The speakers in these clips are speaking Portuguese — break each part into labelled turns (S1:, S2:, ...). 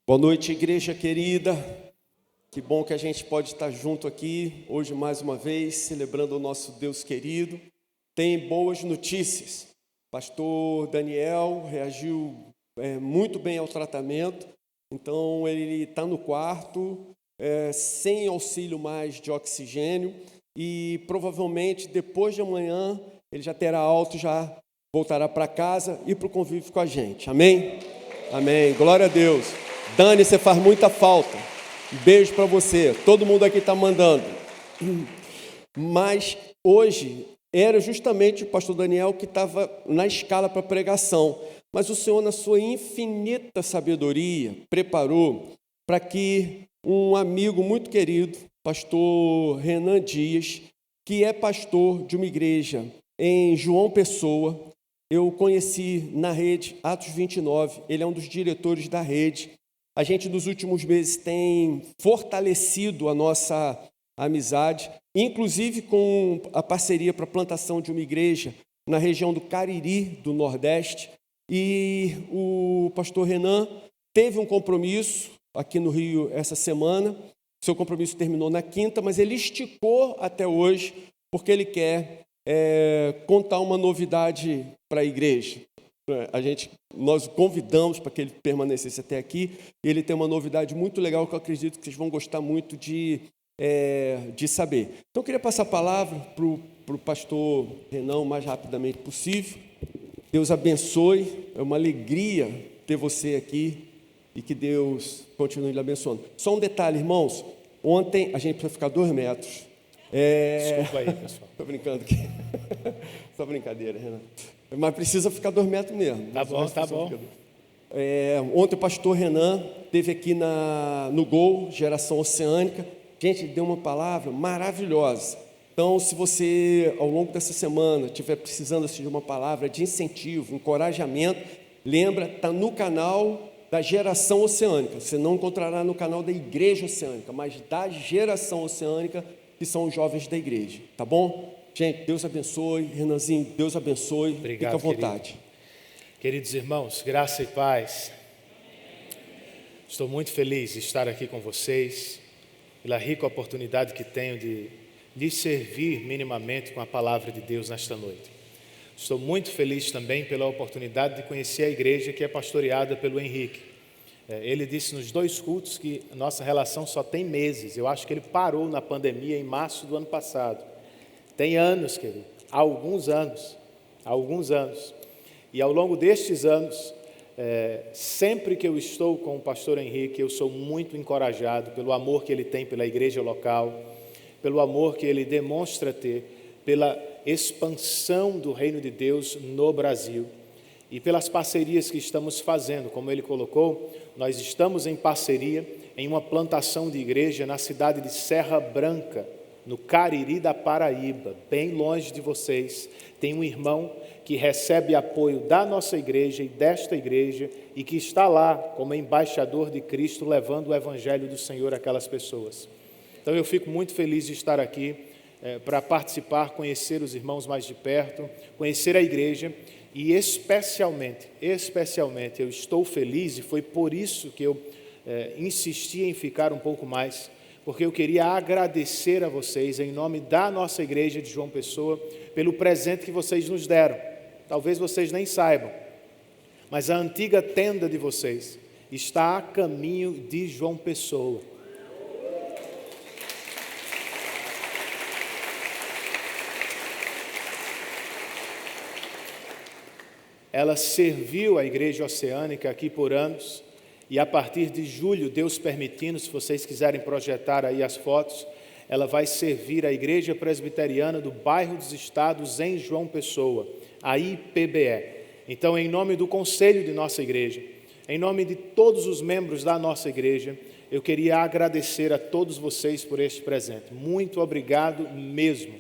S1: Boa noite, igreja querida. Que bom que a gente pode estar junto aqui hoje mais uma vez, celebrando o nosso Deus querido. Tem boas notícias. Pastor Daniel reagiu muito bem ao tratamento, então ele está no quarto, sem auxílio mais de oxigênio, e provavelmente depois de amanhã ele já terá alta e já voltará para casa e para o convívio com a gente. Amém? Amém. Glória a Deus. Dani, você faz muita falta. Um beijo para você. Todo mundo aqui está mandando. Mas hoje era justamente o pastor Daniel que estava na escala para pregação. Mas o Senhor, na sua infinita sabedoria, preparou para que um amigo muito querido, pastor Renan Dias, que é pastor de uma igreja em João Pessoa, eu conheci na rede Atos 29, ele é um dos diretores da rede. A gente, nos últimos meses, tem fortalecido a nossa amizade, inclusive com a parceria para a plantação de uma igreja na região do Cariri, do Nordeste. E o pastor Renan teve um compromisso aqui no Rio essa semana. Seu compromisso terminou na quinta, mas ele esticou até hoje, porque ele quer contar uma novidade para a igreja. Nós convidamos para que ele permanecesse até aqui. Ele tem uma novidade muito legal que eu acredito que vocês vão gostar muito de saber. Então, eu queria passar a palavra para o pastor Renan o mais rapidamente possível. Deus abençoe, é uma alegria ter você aqui e que Deus continue lhe abençoando. Só um detalhe, irmãos, ontem a gente precisa ficar 2 metros.
S2: Desculpa aí, pessoal.
S1: Estou brincando aqui. Só brincadeira, Renan. Mas precisa ficar 2 metros mesmo.
S2: Tá bom, tá bom.
S1: Ontem o pastor Renan esteve aqui no Gol, Geração Oceânica. Gente, deu uma palavra maravilhosa. Então, se você, ao longo dessa semana, estiver precisando assim, de uma palavra de incentivo, encorajamento, lembra, está no canal da Geração Oceânica. Você não encontrará no canal da Igreja Oceânica, mas da Geração Oceânica, que são os jovens da igreja. Tá bom? Gente, Deus abençoe. Renanzinho, Deus abençoe.
S2: Obrigado,
S1: fica à vontade.
S2: Queridos irmãos, graça e paz. Estou muito feliz de estar aqui com vocês, pela rica oportunidade que tenho de lhes servir minimamente com a palavra de Deus nesta noite. Estou muito feliz também pela oportunidade de conhecer a igreja que é pastoreada pelo Henrique. Ele disse nos 2 cultos que a nossa relação só tem meses. Eu acho que ele parou na pandemia em março do ano passado. Tem anos, querido, alguns anos. E ao longo destes anos, sempre que eu estou com o pastor Henrique, eu sou muito encorajado pelo amor que ele tem pela igreja local, pelo amor que ele demonstra ter, pela expansão do reino de Deus no Brasil e pelas parcerias que estamos fazendo. Como ele colocou, nós estamos em parceria em uma plantação de igreja na cidade de Serra Branca, no Cariri da Paraíba, bem longe de vocês. Tem um irmão que recebe apoio da nossa igreja e desta igreja e que está lá como embaixador de Cristo, levando o evangelho do Senhor àquelas pessoas. Então eu fico muito feliz de estar aqui para participar, conhecer os irmãos mais de perto, conhecer a igreja e especialmente eu estou feliz, e foi por isso que eu insisti em ficar um pouco mais, porque eu queria agradecer a vocês, em nome da nossa igreja de João Pessoa, pelo presente que vocês nos deram. Talvez vocês nem saibam, mas a antiga tenda de vocês está a caminho de João Pessoa. Ela serviu a Igreja Oceânica aqui por anos, e a partir de julho, Deus permitindo, se vocês quiserem projetar aí as fotos, ela vai servir a Igreja Presbiteriana do Bairro dos Estados em João Pessoa, a IPBE. Então, em nome do conselho de nossa igreja, em nome de todos os membros da nossa igreja, eu queria agradecer a todos vocês por este presente. Muito obrigado mesmo.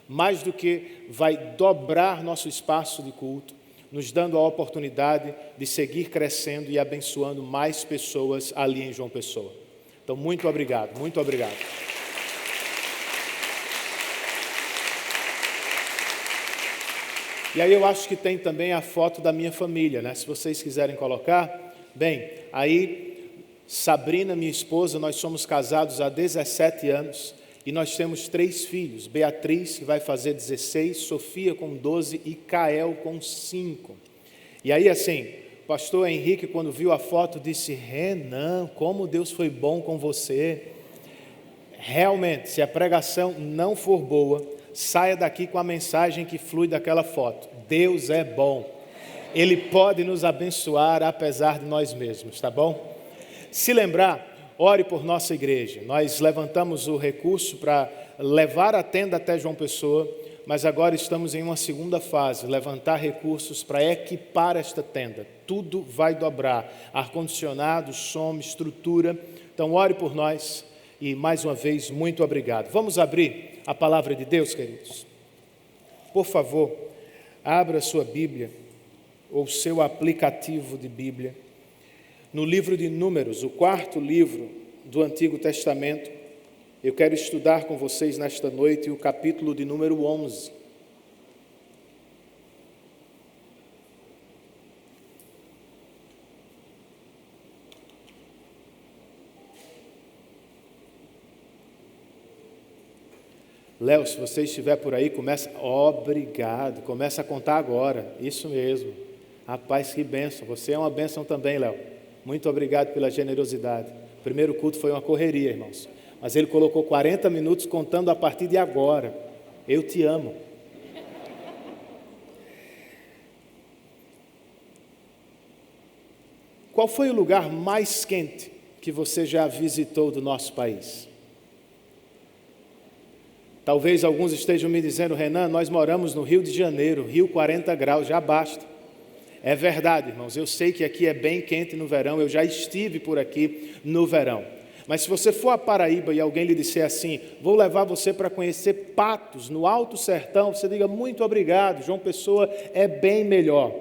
S2: Mais do que vai dobrar nosso espaço de culto, nos dando a oportunidade de seguir crescendo e abençoando mais pessoas ali em João Pessoa. Então, muito obrigado, muito obrigado. E aí eu acho que tem também a foto da minha família, né? Se vocês quiserem colocar, Bem, aí Sabrina, minha esposa, nós somos casados há 17 anos e nós temos 3 filhos, Beatriz, que vai fazer 16, Sofia com 12 e Kael com 5. E aí assim, o pastor Henrique, quando viu a foto, disse: Renan, como Deus foi bom com você. Realmente, se a pregação não for boa, saia daqui com a mensagem que flui daquela foto: Deus é bom, Ele pode nos abençoar apesar de nós mesmos, tá bom? Se lembrar, ore por nossa igreja. Nós levantamos o recurso para levar a tenda até João Pessoa, mas agora estamos em uma segunda fase, levantar recursos para equipar esta tenda. Tudo vai dobrar, ar-condicionado, som, estrutura. Então ore por nós e mais uma vez, muito obrigado. Vamos abrir a palavra de Deus, queridos? Por favor, abra a sua Bíblia ou seu aplicativo de Bíblia no livro de Números, o 4º livro do Antigo Testamento. Eu quero estudar com vocês nesta noite o capítulo de número 11. Léo, se você estiver por aí, obrigado, começa a contar agora, isso mesmo. Rapaz, que bênção, você é uma bênção também, Léo. Muito obrigado pela generosidade. O primeiro culto foi uma correria, irmãos, mas ele colocou 40 minutos contando a partir de agora. Eu te amo. Qual foi o lugar mais quente que você já visitou do nosso país? Talvez alguns estejam me dizendo: Renan, nós moramos no Rio de Janeiro, Rio 40 graus, já basta. É verdade, irmãos, eu sei que aqui é bem quente no verão, eu já estive por aqui no verão. Mas se você for a Paraíba e alguém lhe disser assim: vou levar você para conhecer Patos, no Alto Sertão, você diga: muito obrigado, João Pessoa é bem melhor.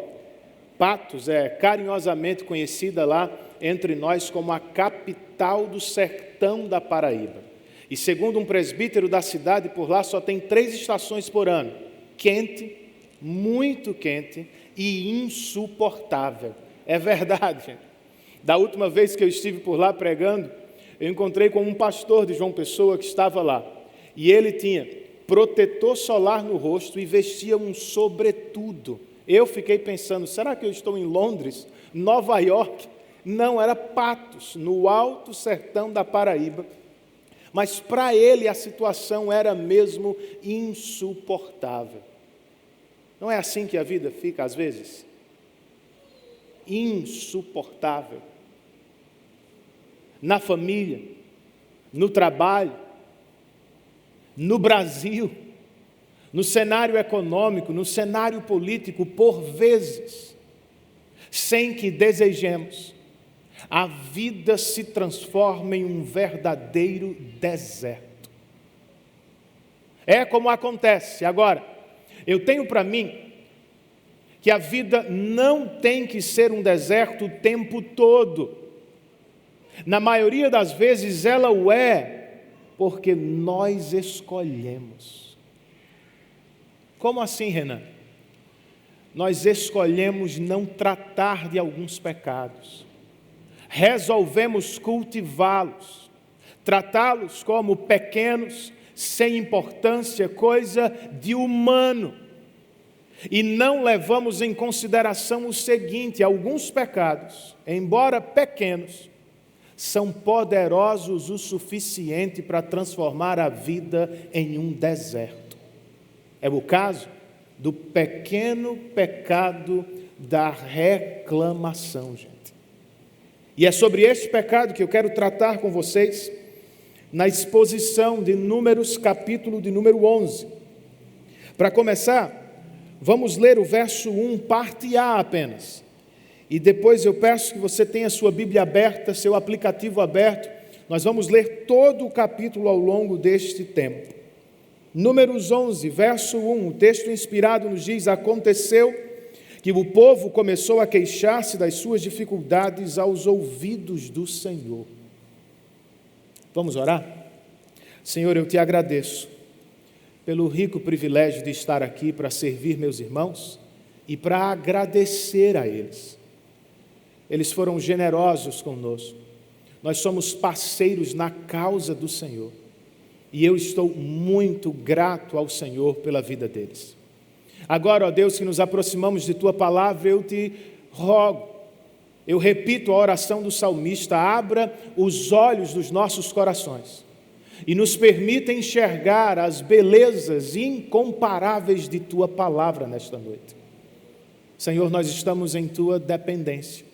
S2: Patos é carinhosamente conhecida lá entre nós como a capital do sertão da Paraíba. E segundo um presbítero da cidade, por lá só tem 3 estações por ano: quente, muito quente e insuportável. É verdade, gente. Da última vez que eu estive por lá pregando, eu encontrei com um pastor de João Pessoa que estava lá. E ele tinha protetor solar no rosto e vestia um sobretudo. Eu fiquei pensando: será que eu estou em Londres, Nova York? Não, era Patos, no Alto Sertão da Paraíba. Mas para ele a situação era mesmo insuportável. Não é assim que a vida fica às vezes? Insuportável. Na família, no trabalho, no Brasil, no cenário econômico, no cenário político, por vezes, sem que desejemos, a vida se transforma em um verdadeiro deserto. É como acontece agora. Eu tenho para mim que a vida não tem que ser um deserto o tempo todo. Na maioria das vezes ela o é, porque nós escolhemos. Como assim, Renan? Nós escolhemos não tratar de alguns pecados. Resolvemos cultivá-los, tratá-los como pequenos, sem importância, coisa de humano. E não levamos em consideração o seguinte: alguns pecados, embora pequenos, são poderosos o suficiente para transformar a vida em um deserto. É o caso do pequeno pecado da reclamação, gente. E é sobre este pecado que eu quero tratar com vocês na exposição de Números, capítulo de número 11. Para começar, vamos ler o verso 1, parte A apenas. E depois eu peço que você tenha sua Bíblia aberta, seu aplicativo aberto. Nós vamos ler todo o capítulo ao longo deste tempo. Números 11, verso 1, o texto inspirado nos diz: aconteceu que o povo começou a queixar-se das suas dificuldades aos ouvidos do Senhor. Vamos orar? Senhor, eu te agradeço pelo rico privilégio de estar aqui para servir meus irmãos e para agradecer a eles. eles foram generosos conosco. Nós somos parceiros na causa do Senhor. E eu estou muito grato ao Senhor pela vida deles. Agora, ó Deus, que nos aproximamos de Tua palavra, eu te rogo, eu repito a oração do salmista: abra os olhos dos nossos corações e nos permita enxergar as belezas incomparáveis de Tua palavra nesta noite. Senhor, nós estamos em Tua dependência.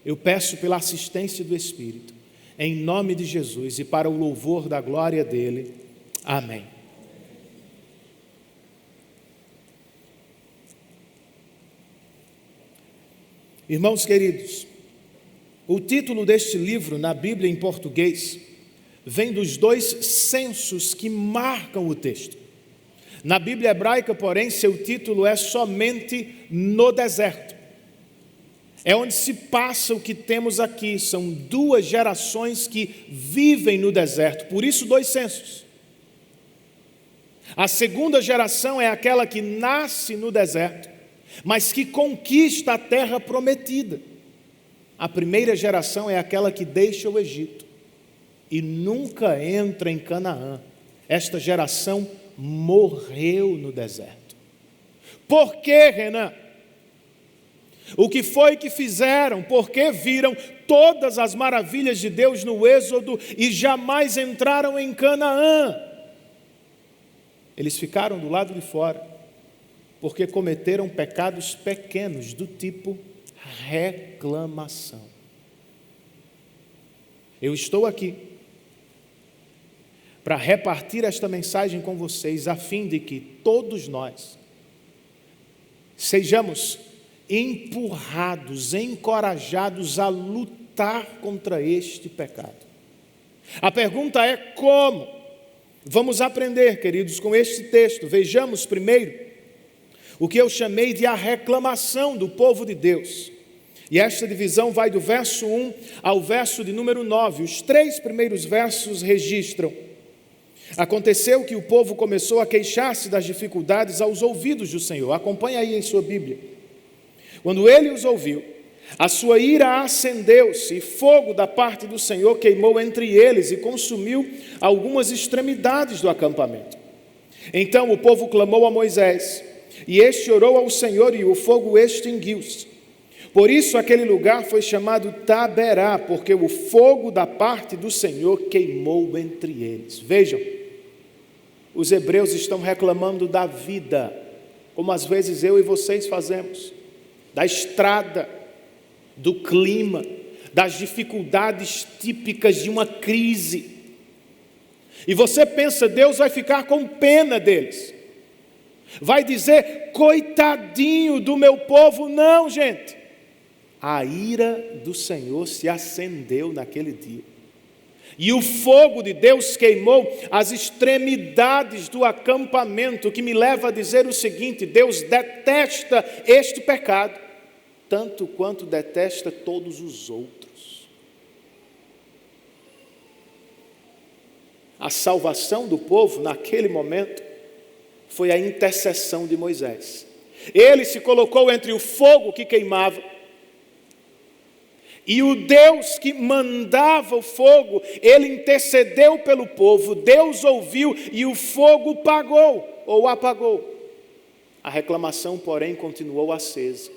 S2: Eu peço pela assistência do Espírito, em nome de Jesus e para o louvor da glória dEle. Amém. Irmãos queridos, o título deste livro na Bíblia em português vem dos dois censos que marcam o texto. Na Bíblia hebraica, porém, seu título é somente no deserto. É onde se passa o que temos aqui. São duas gerações que vivem no deserto, por isso dois censos. A segunda geração é aquela que nasce no deserto, mas que conquista a terra prometida. A primeira geração é aquela que deixa o Egito e nunca entra em Canaã. Esta geração morreu no deserto. Por quê, Renan? O que foi que fizeram? Porque viram todas as maravilhas de Deus no Êxodo e jamais entraram em Canaã. Eles ficaram do lado de fora, porque cometeram pecados pequenos do tipo reclamação. Eu estou aqui para repartir esta mensagem com vocês, a fim de que todos nós sejamos empurrados, encorajados a lutar contra este pecado. A pergunta é como? Vamos aprender, queridos, com este texto. Vejamos primeiro o que eu chamei de a reclamação do povo de Deus. E esta divisão vai do verso 1 ao verso de número 9. Os 3 primeiros versos registram: aconteceu que o povo começou a queixar-se das dificuldades aos ouvidos do Senhor. Acompanhe aí em sua Bíblia. Quando ele os ouviu, a sua ira acendeu-se, e fogo da parte do Senhor queimou entre eles e consumiu algumas extremidades do acampamento. Então o povo clamou a Moisés, e este orou ao Senhor, e o fogo extinguiu-se. Por isso aquele lugar foi chamado Taberá, porque o fogo da parte do Senhor queimou entre eles. Vejam, os hebreus estão reclamando da vida, como às vezes eu e vocês fazemos, da estrada, do clima, das dificuldades típicas de uma crise. E você pensa, Deus vai ficar com pena deles, vai dizer, coitadinho do meu povo. Não, gente. A ira do Senhor se acendeu naquele dia, e o fogo de Deus queimou as extremidades do acampamento, que me leva a dizer o seguinte: Deus detesta este pecado, tanto quanto detesta todos os outros. A salvação do povo naquele momento foi a intercessão de Moisés. Ele se colocou entre o fogo que queimava e o Deus que mandava o fogo. Ele intercedeu pelo povo, Deus ouviu e o fogo apagou. A reclamação, porém, continuou acesa.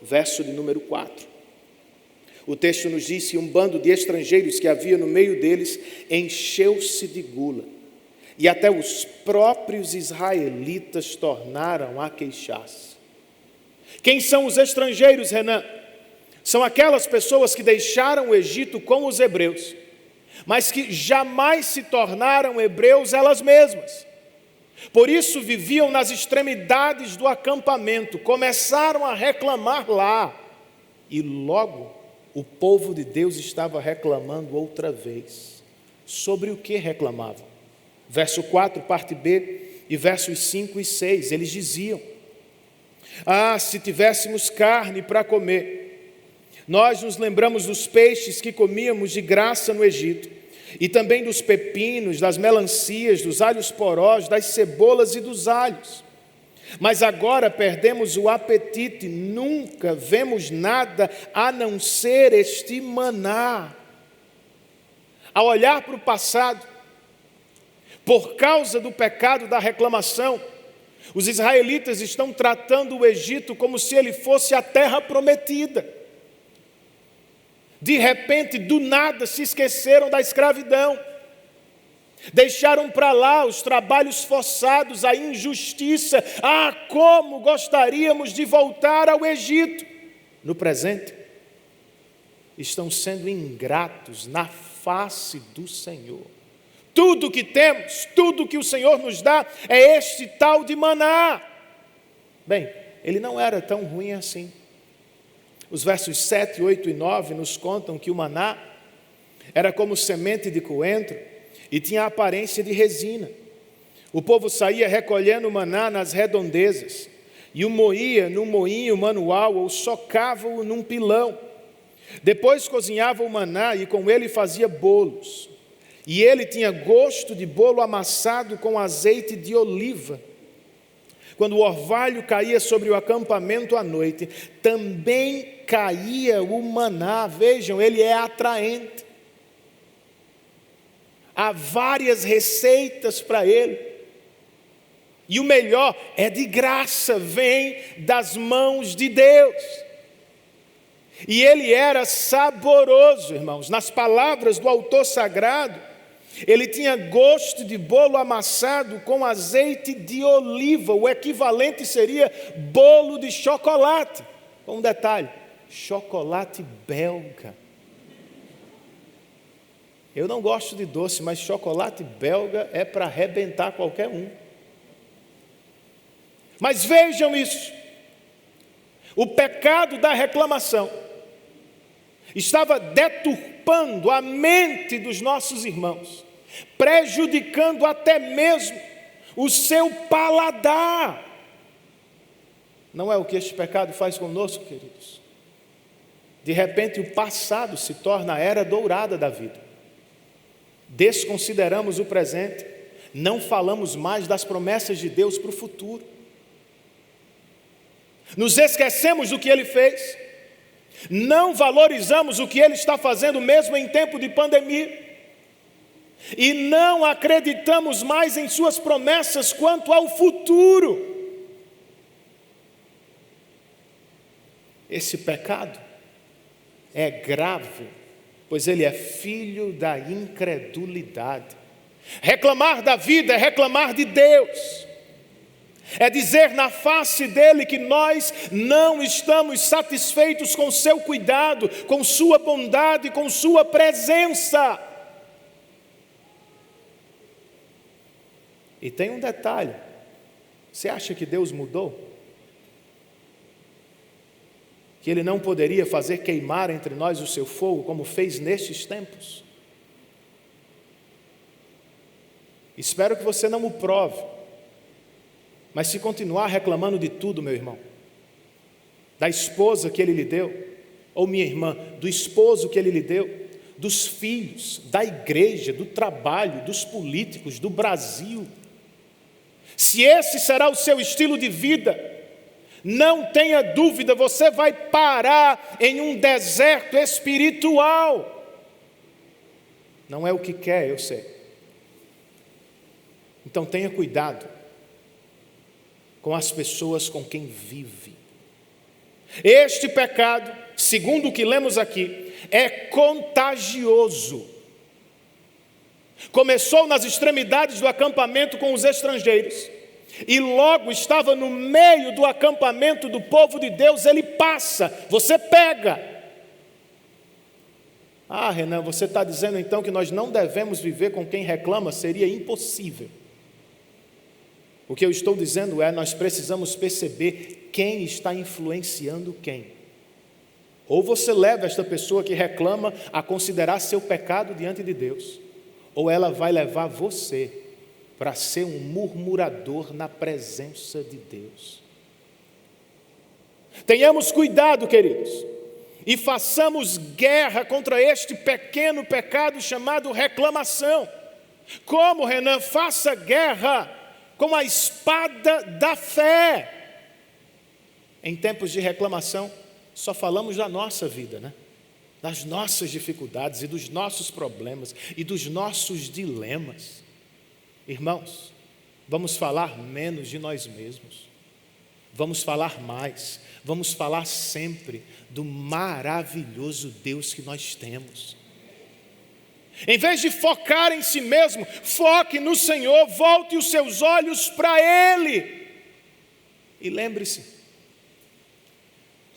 S2: Verso de número 4. O texto nos diz que um bando de estrangeiros que havia no meio deles encheu-se de gula, e até os próprios israelitas tornaram a queixar-se. Quem são os estrangeiros, Renan? São aquelas pessoas que deixaram o Egito com os hebreus, mas que jamais se tornaram hebreus elas mesmas. Por isso viviam nas extremidades do acampamento, começaram a reclamar lá, e logo o povo de Deus estava reclamando outra vez. Sobre o que reclamavam? Verso 4, parte B, e versos 5 e 6, eles diziam: se tivéssemos carne para comer, nós nos lembramos dos peixes que comíamos de graça no Egito, e também dos pepinos, das melancias, dos alhos porós, das cebolas e dos alhos. Mas agora perdemos o apetite, nunca vemos nada a não ser este maná. Ao olhar para o passado, por causa do pecado da reclamação, os israelitas estão tratando o Egito como se ele fosse a terra prometida. De repente, do nada, se esqueceram da escravidão. Deixaram para lá os trabalhos forçados, a injustiça. Como gostaríamos de voltar ao Egito. No presente, estão sendo ingratos na face do Senhor. Tudo que temos, tudo que o Senhor nos dá é este tal de maná. Bem, ele não era tão ruim assim. Os versos 7, 8 e 9 nos contam que o maná era como semente de coentro e tinha a aparência de resina. O povo saía recolhendo o maná nas redondezas e o moía num moinho manual ou socava-o num pilão. Depois cozinhava o maná e com ele fazia bolos. E ele tinha gosto de bolo amassado com azeite de oliva. Quando o orvalho caía sobre o acampamento à noite, também caía o maná. Vejam, ele é atraente. Há várias receitas para ele. E o melhor é de graça, vem das mãos de Deus. E ele era saboroso, irmãos. Nas palavras do autor sagrado, ele tinha gosto de bolo amassado com azeite de oliva. O equivalente seria bolo de chocolate. Com um detalhe, chocolate belga. Eu não gosto de doce, mas chocolate belga é para arrebentar qualquer um. Mas vejam isso. O pecado da reclamação estava deturpando a mente dos nossos irmãos, prejudicando até mesmo o seu paladar. Não é o que este pecado faz conosco, queridos? De repente o passado se torna a era dourada da vida. Desconsideramos o presente, não falamos mais das promessas de Deus para o futuro. Nos esquecemos do que Ele fez, não valorizamos o que Ele está fazendo mesmo em tempo de pandemia, e não acreditamos mais em Suas promessas quanto ao futuro. Esse pecado é grave, pois ele é filho da incredulidade. Reclamar da vida é reclamar de Deus. É dizer na face dele que nós não estamos satisfeitos com seu cuidado, com sua bondade, com sua presença. E tem um detalhe: você acha que Deus mudou? Que Ele não poderia fazer queimar entre nós o seu fogo, como fez nestes tempos? Espero que você não o prove. Mas se continuar reclamando de tudo, meu irmão, da esposa que Ele lhe deu, ou minha irmã, do esposo que Ele lhe deu, dos filhos, da igreja, do trabalho, dos políticos, do Brasil, se esse será o seu estilo de vida, não tenha dúvida, você vai parar em um deserto espiritual. Não é o que quer, eu sei. Então tenha cuidado com as pessoas com quem vive. Este pecado, segundo o que lemos aqui, é contagioso. Começou nas extremidades do acampamento com os estrangeiros, e logo estava no meio do acampamento do povo de Deus. Ele passa, você pega. Renan, você está dizendo então que nós não devemos viver com quem reclama? Seria impossível. O que eu estou dizendo é, nós precisamos perceber quem está influenciando quem. Ou você leva esta pessoa que reclama a considerar seu pecado diante de Deus, ou ela vai levar você para ser um murmurador na presença de Deus. Tenhamos cuidado, queridos, e façamos guerra contra este pequeno pecado chamado reclamação. Como, Renan? Faça guerra com a espada da fé. Em tempos de reclamação, só falamos da nossa vida, né? Das nossas dificuldades e dos nossos problemas e dos nossos dilemas. Irmãos, vamos falar menos de nós mesmos. Vamos falar mais. Vamos falar sempre do maravilhoso Deus que nós temos. Em vez de focar em si mesmo, foque no Senhor, volte os seus olhos para Ele. E lembre-se,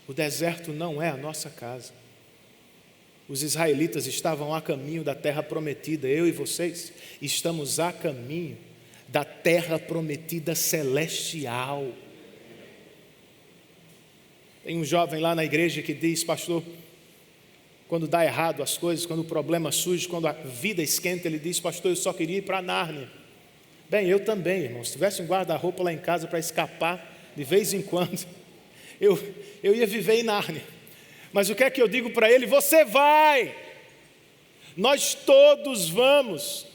S2: o deserto não é a nossa casa. Os israelitas estavam a caminho da terra prometida, eu e vocês estamos a caminho da terra prometida celestial. Tem um jovem lá na igreja que diz: pastor, quando dá errado as coisas, quando o problema surge, quando a vida esquenta, ele diz: pastor, eu só queria ir para Nárnia. Bem, eu também, irmão. Se tivesse um guarda-roupa lá em casa para escapar de vez em quando, eu ia viver em Nárnia. Mas o que é que eu digo para ele? Você vai, nós todos vamos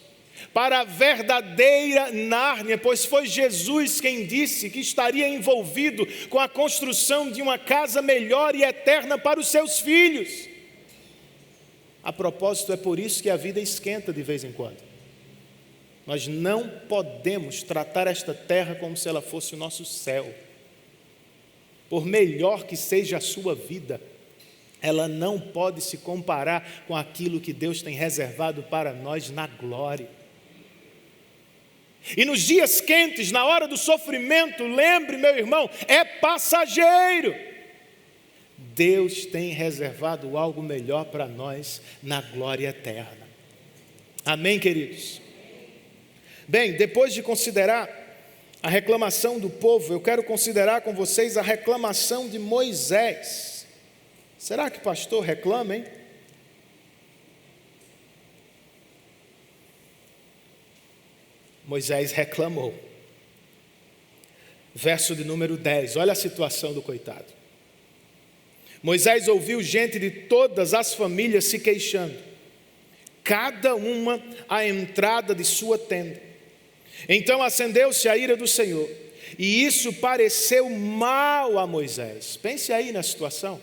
S2: para a verdadeira Nárnia, pois foi Jesus quem disse que estaria envolvido com a construção de uma casa melhor e eterna para os seus filhos. A propósito, é por isso que a vida esquenta de vez em quando. Nós não podemos tratar esta terra como se ela fosse o nosso céu. Por melhor que seja a sua vida, ela não pode se comparar com aquilo que Deus tem reservado para nós na glória. E nos dias quentes, na hora do sofrimento, lembre, meu irmão, é passageiro. Deus tem reservado algo melhor para nós na glória eterna. Amém, queridos? Bem, depois de considerar a reclamação do povo, eu quero considerar com vocês a reclamação de Moisés. Será que pastor reclama, hein? Moisés reclamou. Verso de número 10, olha a situação do coitado. Moisés ouviu gente de todas as famílias se queixando, cada uma à entrada de sua tenda. Então acendeu-se a ira do Senhor, e isso pareceu mal a Moisés. Pense aí na situação.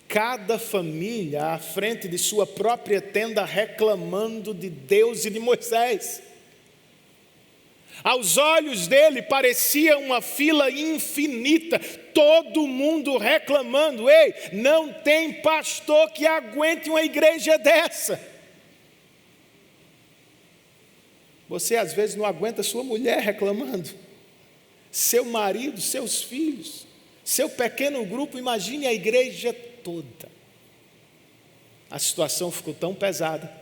S2: Cada família à frente de sua própria tenda reclamando de Deus e de Moisés. Aos olhos dele parecia uma fila infinita, todo mundo reclamando. Ei, não tem pastor que aguente uma igreja dessa. Você às vezes não aguenta sua mulher reclamando, seu marido, seus filhos, seu pequeno grupo, imagine a igreja toda. A situação ficou tão pesada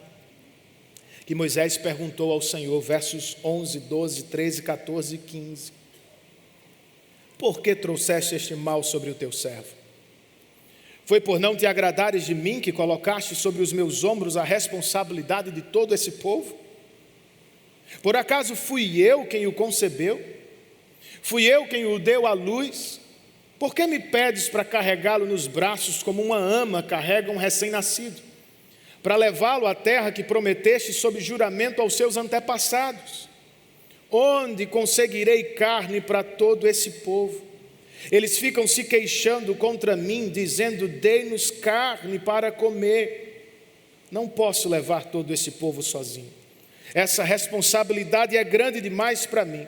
S2: que Moisés perguntou ao Senhor, versos 11, 12, 13, 14 e 15: por que trouxeste este mal sobre o teu servo? Foi por não te agradares de mim que colocaste sobre os meus ombros a responsabilidade de todo esse povo? Por acaso fui eu quem o concebeu? Fui eu quem o deu à luz? Por que me pedes para carregá-lo nos braços como uma ama carrega um recém-nascido? Para levá-lo à terra que prometeste sob juramento aos seus antepassados? Onde conseguirei carne para todo esse povo? Eles ficam se queixando contra mim, dizendo: dê-nos carne para comer. Não posso levar todo esse povo sozinho. Essa responsabilidade é grande demais para mim.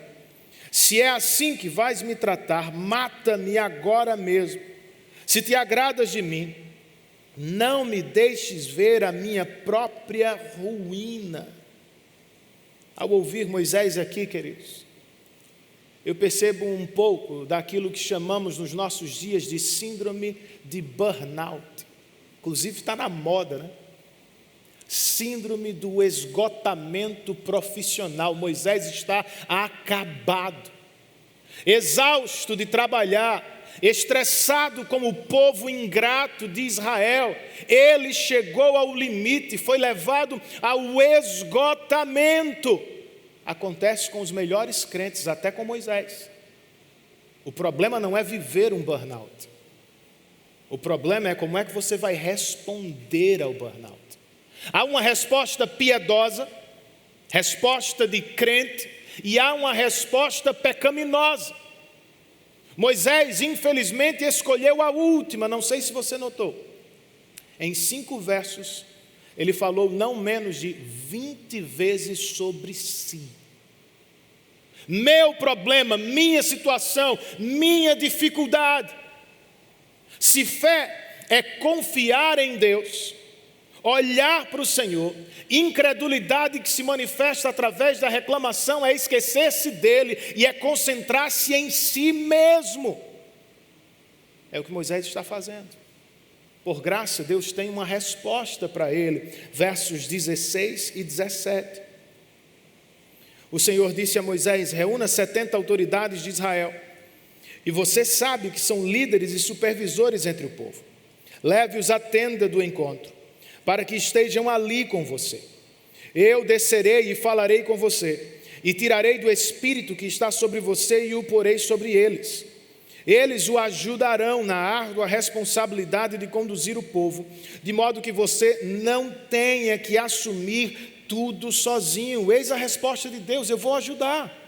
S2: Se é assim que vais me tratar, mata-me agora mesmo. Se te agradas de mim, não me deixes ver a minha própria ruína. Ao ouvir Moisés aqui, queridos, eu percebo um pouco daquilo que chamamos nos nossos dias de síndrome de burnout. Inclusive está na moda, né? Síndrome do esgotamento profissional. Moisés está acabado, exausto de trabalhar, estressado como o povo ingrato de Israel. Ele chegou ao limite, foi levado ao esgotamento. Acontece com os melhores crentes, até com Moisés. O problema não é viver um burnout. O problema é como é que você vai responder ao burnout. Há uma resposta piedosa, resposta de crente, e há uma resposta pecaminosa. Moisés, infelizmente, escolheu a última, não sei se você notou. Em 5 versos, ele falou não menos de 20 vezes sobre si. Meu problema, minha situação, minha dificuldade. Se fé é confiar em Deus, olhar para o Senhor, incredulidade que se manifesta através da reclamação é esquecer-se dele e é concentrar-se em si mesmo. É o que Moisés está fazendo. Por graça, Deus tem uma resposta para ele. Versos 16 e 17. O Senhor disse a Moisés: reúna 70 autoridades de Israel, e você sabe que são líderes e supervisores entre o povo. Leve-os à tenda do encontro, para que estejam ali com você. Eu descerei e falarei com você, e tirarei do Espírito que está sobre você e o porei sobre eles. Eles o ajudarão na árdua responsabilidade de conduzir o povo, de modo que você não tenha que assumir tudo sozinho. Eis a resposta de Deus: eu vou ajudar.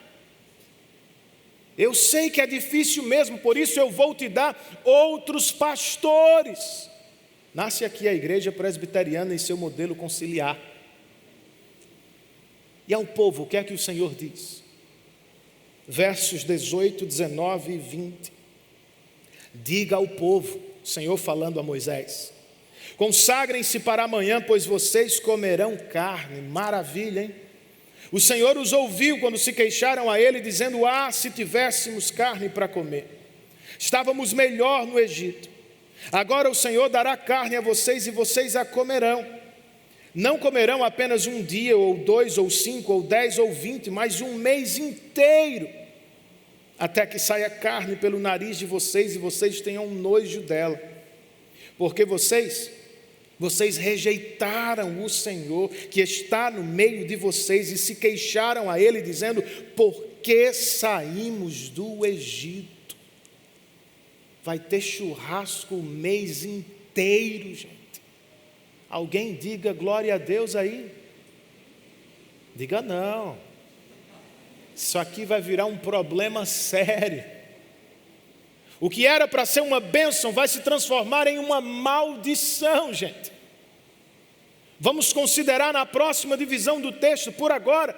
S2: Eu sei que é difícil mesmo, por isso eu vou te dar outros pastores. Nasce aqui a igreja presbiteriana em seu modelo conciliar. E ao povo, o que é que o Senhor diz? Versos 18, 19 e 20. Diga ao povo, o Senhor falando a Moisés: consagrem-se para amanhã, pois vocês comerão carne. Maravilha, hein? O Senhor os ouviu quando se queixaram a ele, dizendo: se tivéssemos carne para comer, estávamos melhor no Egito. Agora o Senhor dará carne a vocês e vocês a comerão. Não comerão apenas um dia, ou 2, ou 5, ou 10, ou 20, mas um mês inteiro, até que saia carne pelo nariz de vocês e vocês tenham nojo dela. Porque vocês rejeitaram o Senhor que está no meio de vocês e se queixaram a Ele, dizendo: por que saímos do Egito? Vai ter churrasco o mês inteiro, gente. Alguém diga glória a Deus aí? Diga não. Isso aqui vai virar um problema sério. O que era para ser uma bênção vai se transformar em uma maldição, gente. Vamos considerar na próxima divisão do texto. Por agora,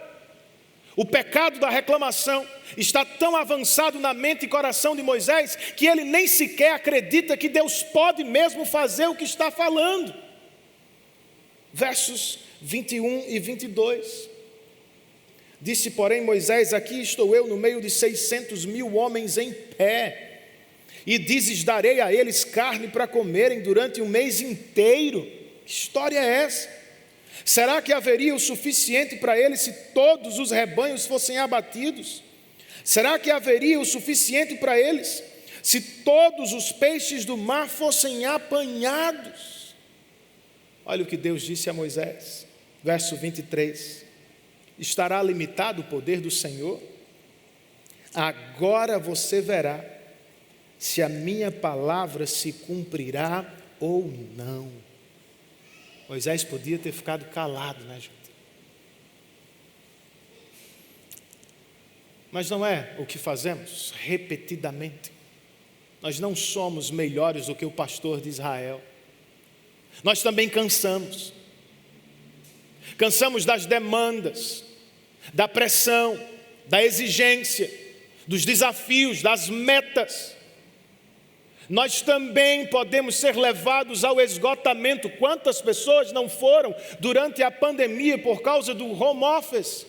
S2: o pecado da reclamação está tão avançado na mente e coração de Moisés que ele nem sequer acredita que Deus pode mesmo fazer o que está falando. Versos 21 e 22. Disse, porém, Moisés: aqui estou eu no meio de 600.000 homens em pé, e dizes: darei a eles carne para comerem durante um mês inteiro. Que história é essa? Será que haveria o suficiente para eles se todos os rebanhos fossem abatidos? Será que haveria o suficiente para eles se todos os peixes do mar fossem apanhados? Olha o que Deus disse a Moisés, verso 23. Estará limitado o poder do Senhor? Agora você verá se a minha palavra se cumprirá ou não. Moisés podia ter ficado calado, né, gente? Mas não é o que fazemos repetidamente. Nós não somos melhores do que o pastor de Israel. Nós também cansamos. Cansamos das demandas, da pressão, da exigência, dos desafios, das metas. Nós também podemos ser levados ao esgotamento. Quantas pessoas não foram durante a pandemia por causa do home office?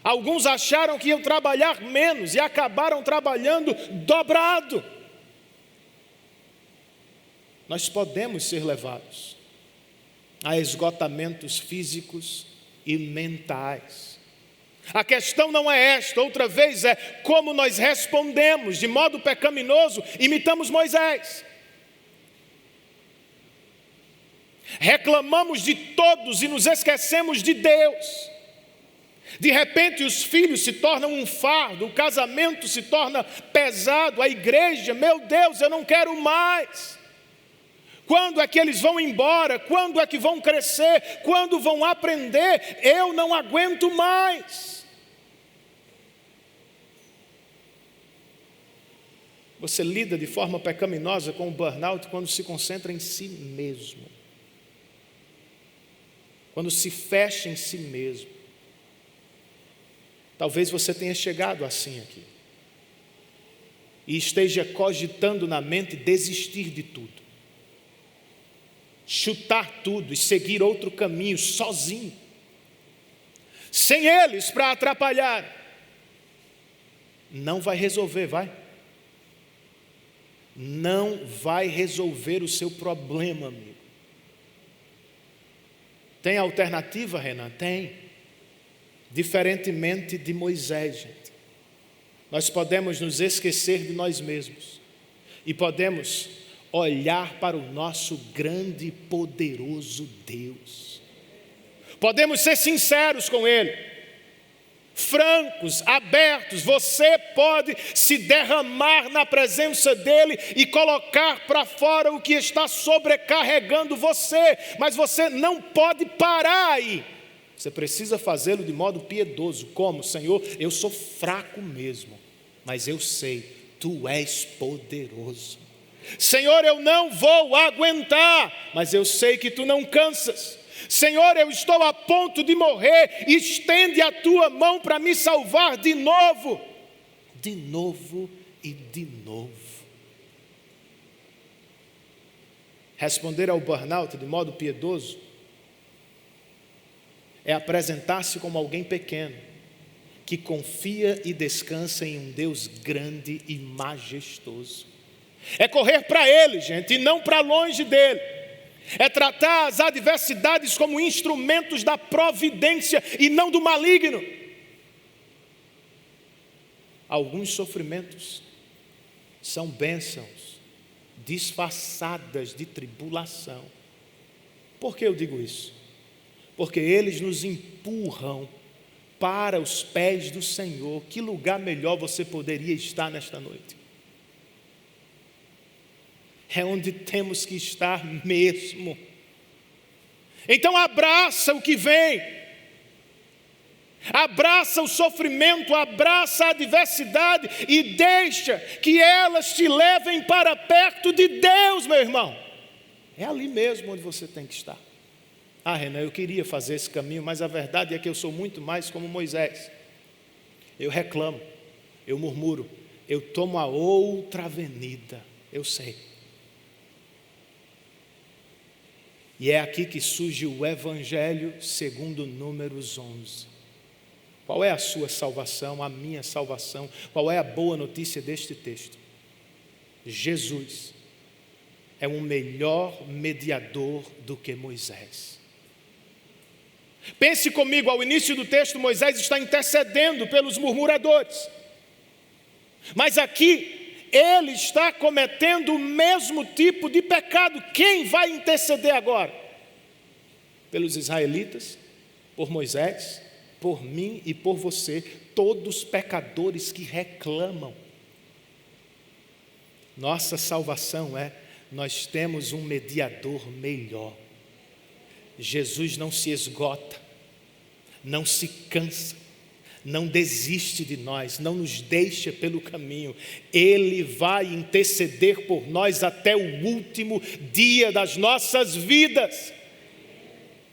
S2: Alguns acharam que iam trabalhar menos e acabaram trabalhando dobrado. Nós podemos ser levados a esgotamentos físicos e mentais. A questão não é esta, outra vez é como nós respondemos. De modo pecaminoso, imitamos Moisés. Reclamamos de todos e nos esquecemos de Deus. De repente os filhos se tornam um fardo, o casamento se torna pesado, a igreja, meu Deus, eu não quero mais. Quando é que eles vão embora? Quando é que vão crescer? Quando vão aprender? Eu não aguento mais. Você lida de forma pecaminosa com o burnout quando se concentra em si mesmo. Quando se fecha em si mesmo. Talvez você tenha chegado assim aqui. E esteja cogitando na mente desistir de tudo. Chutar tudo e seguir outro caminho sozinho. Sem eles para atrapalhar. Não vai resolver, vai? Não vai resolver o seu problema, amigo. Tem alternativa, Renan? Tem. Diferentemente de Moisés, gente. Nós podemos nos esquecer de nós mesmos. E podemos olhar para o nosso grande e poderoso Deus. Podemos ser sinceros com Ele. Francos, abertos. Você pode se derramar na presença dEle e colocar para fora o que está sobrecarregando você. Mas você não pode parar aí. Você precisa fazê-lo de modo piedoso. Como? Senhor, eu sou fraco mesmo, mas eu sei, Tu és poderoso. Senhor, eu não vou aguentar, mas eu sei que Tu não cansas. Senhor, eu estou a ponto de morrer, estende a Tua mão para me salvar de novo e de novo. Responder ao burnout de modo piedoso é apresentar-se como alguém pequeno, que confia e descansa em um Deus grande e majestoso. É correr para Ele, gente, e não para longe dEle. É tratar as adversidades como instrumentos da providência e não do maligno. Alguns sofrimentos são bênçãos disfarçadas de tribulação. Por que eu digo isso? Porque eles nos empurram para os pés do Senhor. Que lugar melhor você poderia estar nesta noite? É onde temos que estar mesmo. Então abraça o que vem. Abraça o sofrimento, abraça a adversidade e deixa que elas te levem para perto de Deus, meu irmão. É ali mesmo onde você tem que estar. Ah, Renan, eu queria fazer esse caminho, mas a verdade é que eu sou muito mais como Moisés. Eu reclamo, eu murmuro, eu tomo a outra avenida, eu sei. E é aqui que surge o Evangelho segundo Números 11. Qual é a sua salvação, a minha salvação? Qual é a boa notícia deste texto? Jesus é um melhor mediador do que Moisés. Pense comigo, ao início do texto, Moisés está intercedendo pelos murmuradores. Mas aqui, ele está cometendo o mesmo tipo de pecado. Quem vai interceder agora? Pelos israelitas, por Moisés, por mim e por você, todos pecadores que reclamam. Nossa salvação é, nós temos um mediador melhor. Jesus não se esgota, não se cansa, não desiste de nós, não nos deixa pelo caminho. Ele vai interceder por nós até o último dia das nossas vidas.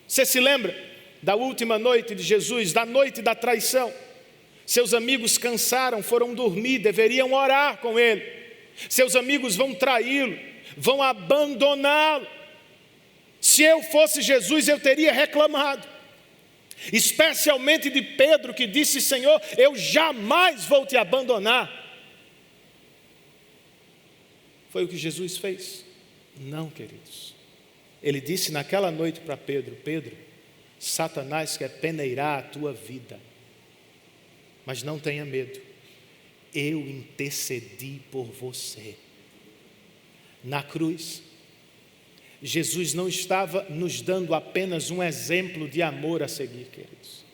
S2: Você se lembra da última noite de Jesus, da noite da traição? Seus amigos cansaram, foram dormir, deveriam orar com ele. Seus amigos vão traí-lo, vão abandoná-lo. Se eu fosse Jesus, eu teria reclamado. Especialmente de Pedro, que disse: Senhor, eu jamais vou te abandonar. Foi o que Jesus fez? Não, queridos. Ele disse naquela noite para Pedro: Pedro, Satanás quer peneirar a tua vida, mas não tenha medo, eu intercedi por você. Na cruz, Jesus não estava nos dando apenas um exemplo de amor a seguir, queridos.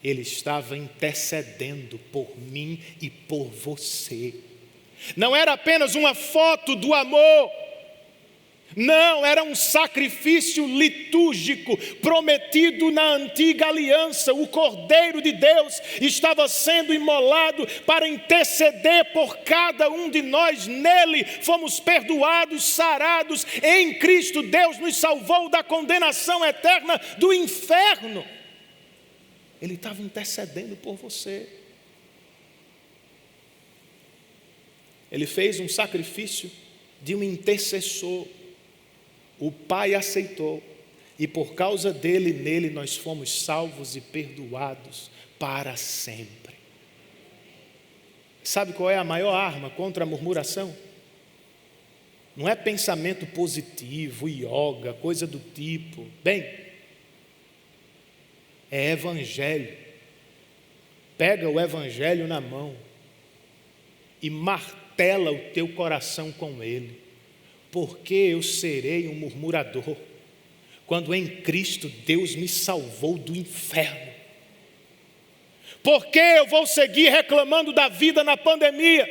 S2: Ele estava intercedendo por mim e por você. Não era apenas uma foto do amor, Não, era um sacrifício litúrgico prometido na antiga aliança. O Cordeiro de Deus estava sendo imolado para interceder por cada um de nós. Nele fomos perdoados, sarados. Em Cristo Deus nos salvou da condenação eterna do inferno. Ele estava intercedendo por você. Ele fez um sacrifício de um intercessor. O Pai aceitou, e por causa dele, nele nós fomos salvos e perdoados para sempre. Sabe qual é a maior arma contra a murmuração? Não é pensamento positivo, yoga, coisa do tipo. Bem, é evangelho. Pega o evangelho na mão e martela o teu coração com ele. Porque eu serei um murmurador, quando em Cristo Deus me salvou do inferno? Porque eu vou seguir reclamando da vida na pandemia,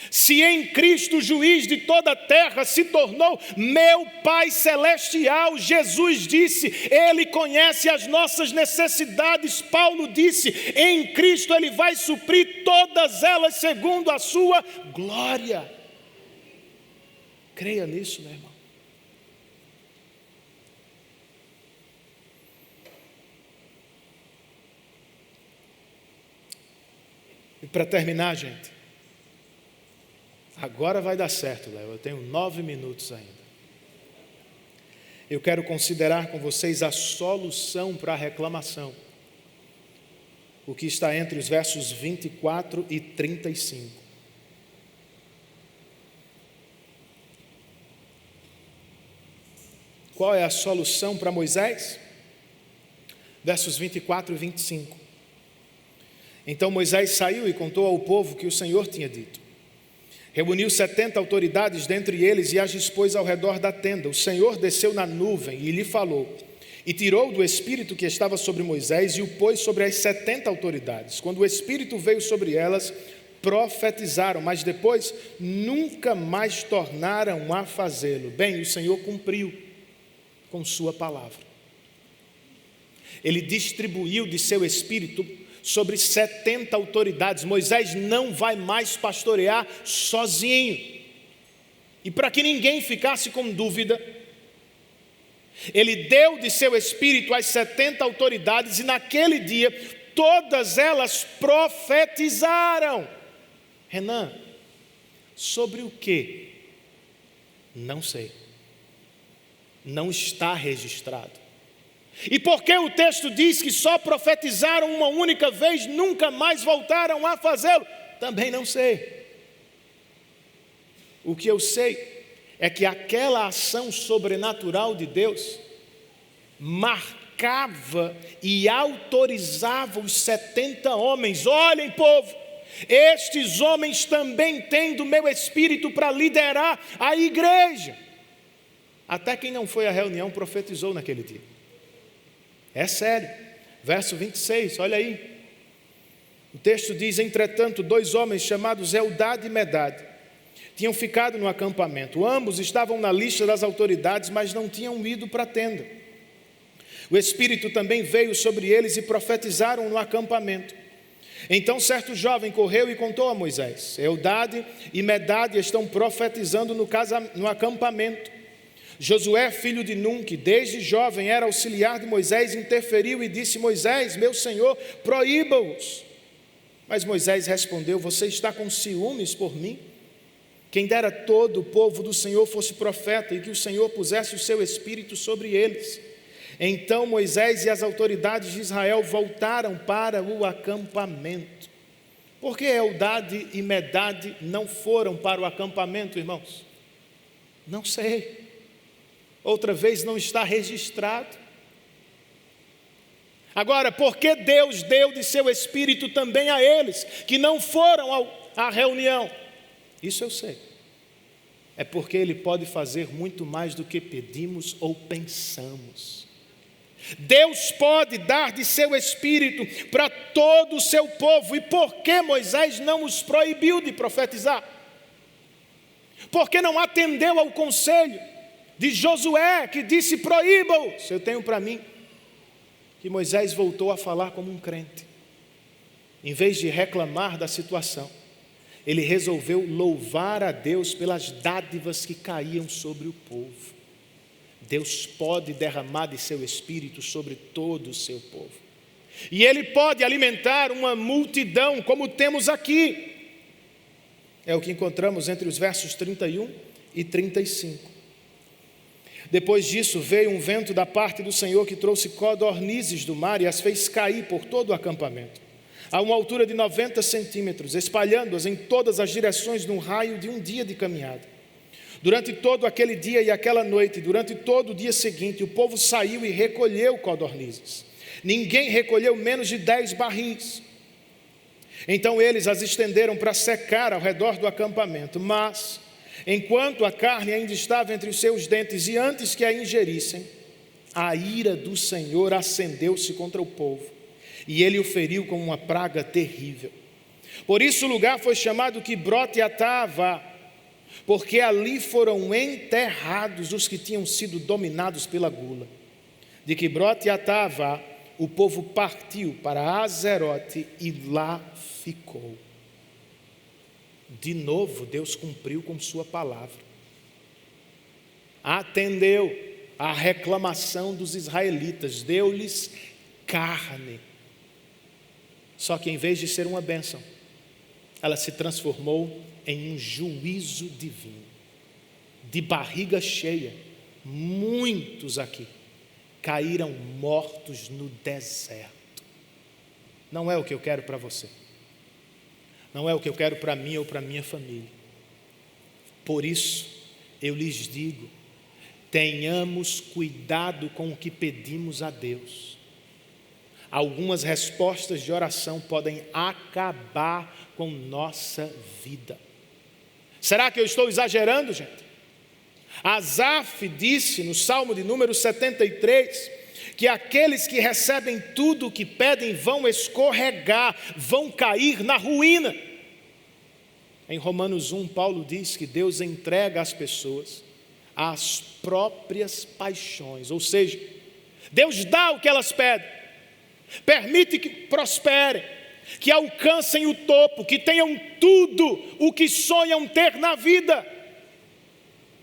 S2: se em Cristo o juiz de toda a terra se tornou meu Pai Celestial? Jesus disse, Ele conhece as nossas necessidades. Paulo disse, em Cristo Ele vai suprir todas elas segundo a sua glória. Creia nisso, meu irmão. E para terminar, gente, agora vai dar certo, Léo. Eu tenho 9 minutos ainda. Eu quero considerar com vocês a solução para a reclamação. O que está entre os versos 24 e 35. Qual é a solução para Moisés? Versos 24 e 25. Então Moisés saiu e contou ao povo que o Senhor tinha dito. Reuniu 70 autoridades dentre eles e as dispôs ao redor da tenda. O Senhor desceu na nuvem e lhe falou. E tirou do Espírito que estava sobre Moisés e o pôs sobre as 70 autoridades. Quando o Espírito veio sobre elas, profetizaram, mas depois nunca mais tornaram a fazê-lo. Bem, o Senhor cumpriu com sua palavra. Ele distribuiu de seu Espírito sobre 70 autoridades. Moisés não vai mais pastorear sozinho. E para que ninguém ficasse com dúvida, ele deu de seu Espírito às 70 autoridades e naquele dia todas elas profetizaram. Renan, sobre o quê? Não sei. Não está registrado. E porque o texto diz que só profetizaram uma única vez, nunca mais voltaram a fazê-lo? Também não sei. O que eu sei é que aquela ação sobrenatural de Deus marcava e autorizava os 70 homens. Olhem, povo, estes homens também têm do meu Espírito para liderar a igreja. Até quem não foi à reunião profetizou naquele dia. É sério. Verso 26, olha aí. O texto diz, entretanto, 2 homens chamados Eldade e Medade tinham ficado no acampamento. Ambos estavam na lista das autoridades, mas não tinham ido para a tenda. O Espírito também veio sobre eles e profetizaram no acampamento. Então certo jovem correu e contou a Moisés, Eldade e Medade estão profetizando no acampamento. Josué, filho de Nun, que desde jovem era auxiliar de Moisés, interferiu e disse, Moisés, meu senhor, proíba-os. Mas Moisés respondeu, você está com ciúmes por mim? Quem dera todo o povo do Senhor fosse profeta e que o Senhor pusesse o seu espírito sobre eles. Então Moisés e as autoridades de Israel voltaram para o acampamento. Por que Eldade e Medade não foram para o acampamento, irmãos? Não sei. Outra vez não está registrado. Agora, por que Deus deu de seu Espírito também a eles, que não foram à reunião? Isso eu sei. É porque Ele pode fazer muito mais do que pedimos ou pensamos. Deus pode dar de seu Espírito para todo o seu povo. E por que Moisés não os proibiu de profetizar? Por que não atendeu ao conselho? de Josué, que disse: proíba-os. Eu tenho para mim que Moisés voltou a falar como um crente. Em vez de reclamar da situação, ele resolveu louvar a Deus pelas dádivas que caíam sobre o povo. Deus pode derramar de seu Espírito sobre todo o seu povo. E Ele pode alimentar uma multidão, como temos aqui. É o que encontramos entre os versos 31 e 35. Depois disso veio um vento da parte do Senhor que trouxe codornizes do mar e as fez cair por todo o acampamento, a uma altura de 90 centímetros, espalhando-as em todas as direções num raio de um dia de caminhada. Durante todo aquele dia e aquela noite, durante todo o dia seguinte, o povo saiu e recolheu codornizes. Ninguém recolheu menos de 10 barris. Então eles as estenderam para secar ao redor do acampamento, mas, enquanto a carne ainda estava entre os seus dentes e antes que a ingerissem, a ira do Senhor acendeu-se contra o povo, e ele o feriu com uma praga terrível. Por isso o lugar foi chamado Quibrote Atavá, porque ali foram enterrados os que tinham sido dominados pela gula. De Quibrote Atavá, o povo partiu para Azerote e lá ficou. De novo, Deus cumpriu com sua palavra. Atendeu à reclamação dos israelitas, deu-lhes carne. Só que em vez de ser uma bênção, ela se transformou em um juízo divino. De barriga cheia, muitos aqui caíram mortos no deserto. Não é o que eu quero para você. Não é o que eu quero para mim ou para minha família. Por isso, eu lhes digo, tenhamos cuidado com o que pedimos a Deus. Algumas respostas de oração podem acabar com nossa vida. Será que eu estou exagerando, gente? Asaf disse no Salmo de número 73, que aqueles que recebem tudo o que pedem vão escorregar, vão cair na ruína. Em Romanos 1, Paulo diz que Deus entrega as pessoas às próprias paixões, ou seja, Deus dá o que elas pedem, permite que prosperem, que alcancem o topo, que tenham tudo o que sonham ter na vida.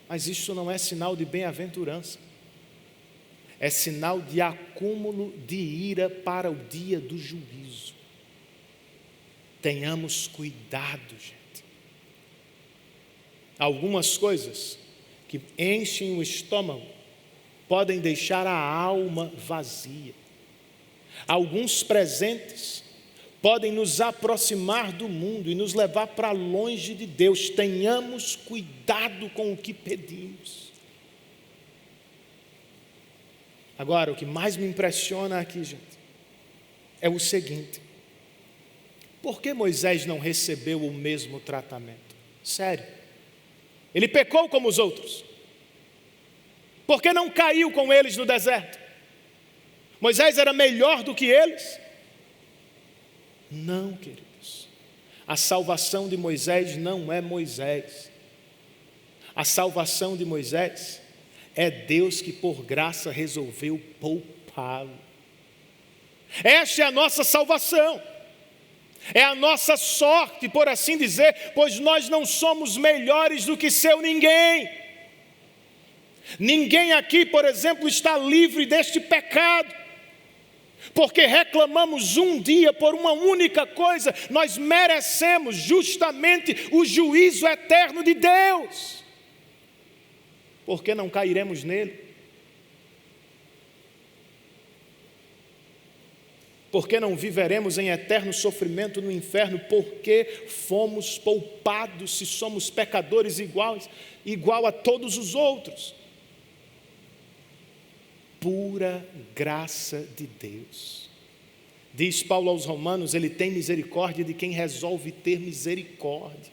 S2: Mas isso não é sinal de bem-aventurança, é sinal de acúmulo de ira para o dia do juízo. Tenhamos cuidado, gente. Algumas coisas que enchem o estômago podem deixar a alma vazia. Alguns presentes podem nos aproximar do mundo e nos levar para longe de Deus. Tenhamos cuidado com o que pedimos. Agora, o que mais me impressiona aqui, gente, é o seguinte: por que Moisés não recebeu o mesmo tratamento? Sério, ele pecou como os outros. Por que não caiu com eles no deserto? Moisés era melhor do que eles? Não, queridos. A salvação de Moisés não é Moisés. A salvação de Moisés é Deus que por graça resolveu poupá-lo. Esta é a nossa salvação. É a nossa sorte, por assim dizer, pois nós não somos melhores do que seu ninguém. Ninguém aqui, por exemplo, está livre deste pecado. Porque reclamamos um dia por uma única coisa, nós merecemos justamente o juízo eterno de Deus. Por que não cairemos nele? Por que não viveremos em eterno sofrimento no inferno? Porque fomos poupados, se somos pecadores igual a todos os outros. Pura graça de Deus. Diz Paulo aos Romanos, ele tem misericórdia de quem resolve ter misericórdia.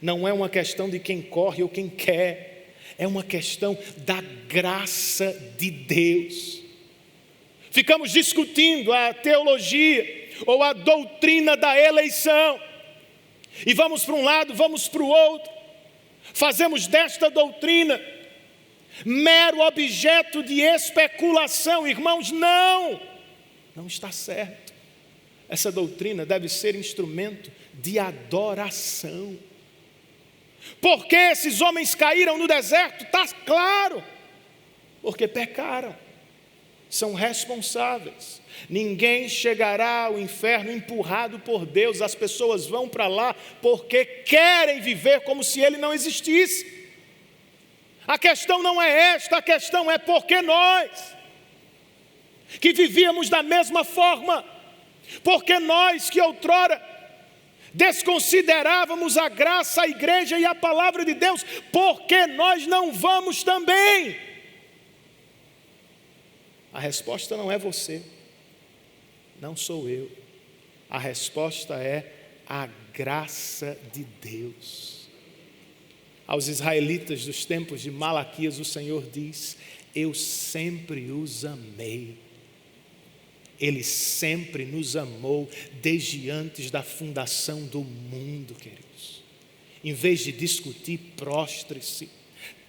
S2: Não é uma questão de quem corre ou quem quer, é uma questão da graça de Deus. Ficamos discutindo a teologia ou a doutrina da eleição, e vamos para um lado, vamos para o outro, fazemos desta doutrina mero objeto de especulação. Irmãos, não está certo. Essa doutrina deve ser instrumento de adoração. Por que esses homens caíram no deserto? Está claro, porque pecaram, são responsáveis. Ninguém chegará ao inferno empurrado por Deus. As pessoas vão para lá porque querem viver como se ele não existisse. A questão não é esta, a questão é porque nós, que vivíamos da mesma forma, porque nós que outrora desconsiderávamos a graça, a igreja e a palavra de Deus, porque nós não vamos também? A resposta não é você, não sou eu. A resposta é a graça de Deus. Aos israelitas dos tempos de Malaquias, o Senhor diz: eu sempre os amei. Ele sempre nos amou desde antes da fundação do mundo, queridos. Em vez de discutir, prostre-se,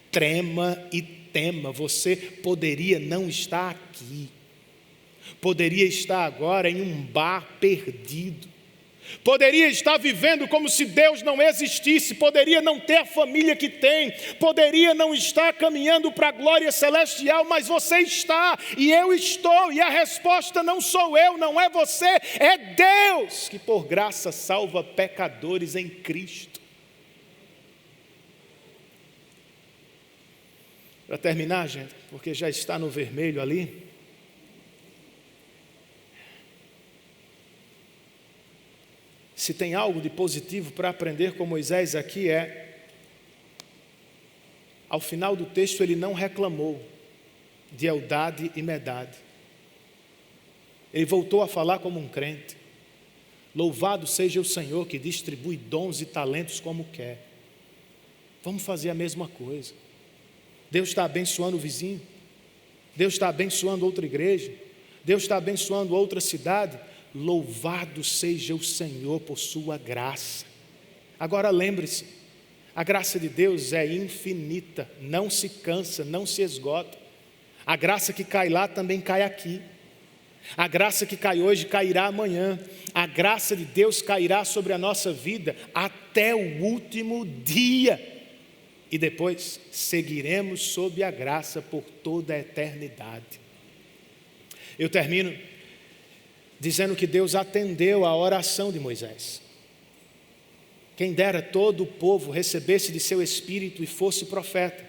S2: trema e tema. Você poderia não estar aqui, poderia estar agora em um bar perdido, poderia estar vivendo como se Deus não existisse, poderia não ter a família que tem, poderia não estar caminhando para a glória celestial, mas você está, e eu estou, e a resposta não sou eu, não é você, é Deus, que por graça salva pecadores em Cristo. Para terminar, gente, porque já está no vermelho ali, se tem algo de positivo para aprender com Moisés aqui ao final do texto ele não reclamou de Eldade e Medade. Ele voltou a falar como um crente. Louvado seja o Senhor que distribui dons e talentos como quer. Vamos fazer a mesma coisa. Deus está abençoando o vizinho. Deus está abençoando outra igreja. Deus está abençoando outra cidade. Louvado seja o Senhor por sua graça. Agora lembre-se, a graça de Deus é infinita, não se cansa, não se esgota. A graça que cai lá também cai aqui. A graça que cai hoje cairá amanhã. A graça de Deus cairá sobre a nossa vida até o último dia. E depois seguiremos sob a graça por toda a eternidade. Eu termino dizendo que Deus atendeu a oração de Moisés. Quem dera todo o povo recebesse de seu espírito e fosse profeta.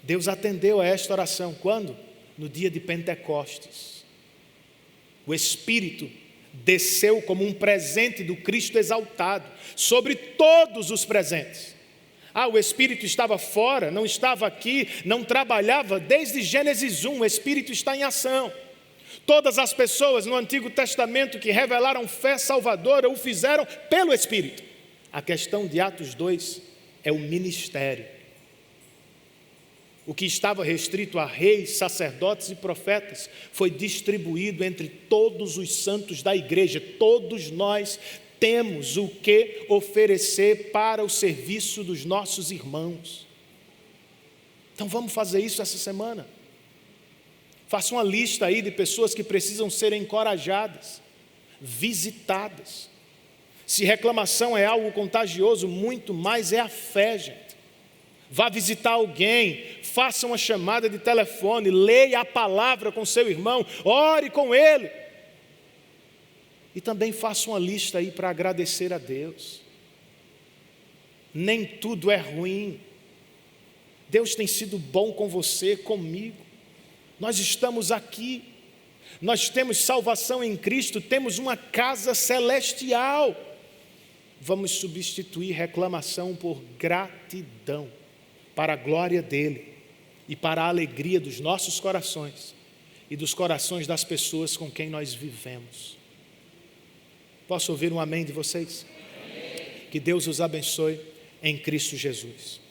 S2: Deus atendeu a esta oração. Quando? No dia de Pentecostes. O Espírito desceu como um presente do Cristo exaltado sobre todos os presentes. O Espírito estava fora, não estava aqui, não trabalhava desde Gênesis 1. O Espírito está em ação. Todas as pessoas no Antigo Testamento que revelaram fé salvadora o fizeram pelo Espírito. A questão de Atos 2 é o ministério. O que estava restrito a reis, sacerdotes e profetas foi distribuído entre todos os santos da igreja. Todos nós temos o que oferecer para o serviço dos nossos irmãos. Então vamos fazer isso essa semana. Faça uma lista aí de pessoas que precisam ser encorajadas, visitadas. Se reclamação é algo contagioso, muito mais é a fé, gente. Vá visitar alguém, faça uma chamada de telefone, leia a palavra com seu irmão, ore com ele. E também faça uma lista aí para agradecer a Deus. Nem tudo é ruim. Deus tem sido bom com você, comigo. Nós estamos aqui, nós temos salvação em Cristo, temos uma casa celestial. Vamos substituir reclamação por gratidão, para a glória dEle e para a alegria dos nossos corações e dos corações das pessoas com quem nós vivemos. Posso ouvir um amém de vocês? Amém. Que Deus os abençoe em Cristo Jesus.